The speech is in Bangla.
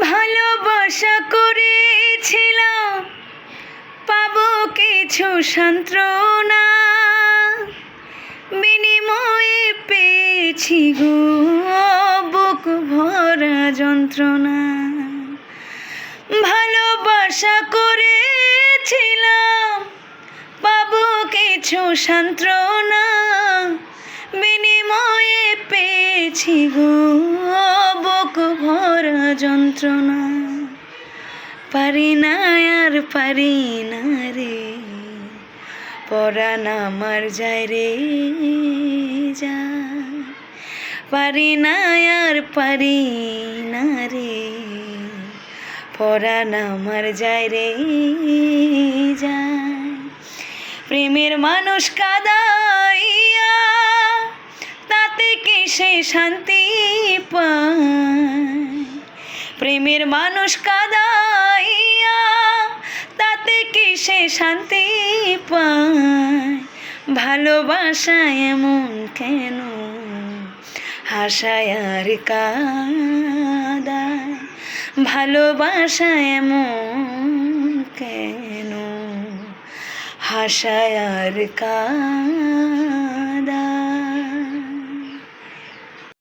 ভালোবাসা করেছিলাম পাবো কিছু সান্ত্বনা, বিনিময়ে পেয়েছি গো বুক ভরা যন্ত্রণা। ভালোবাসা করেছিলাম পাবো কিছু সান্ত্বনা, বিনিময়ে পেয়েছি গো বুক ভরা যন্ত্রণা। পারি না আর পারি না রে, পরাণ আমার যায় রে যায়। পারি না আর পারি না রে, পরাণ আমার যায় রে যায়। প্রেমের মানুষ কাঁদাইয়া তাতে কি সে শান্তি পায়? প্রেমের মানুষ কাঁদাইয়া তাতে কি সে শান্তি পায়? ভালোবাসা এমন কেন হাসায় আর কাঁদায়? ভালোবাসা এমন কেন হাসায় আর কাঁদায়?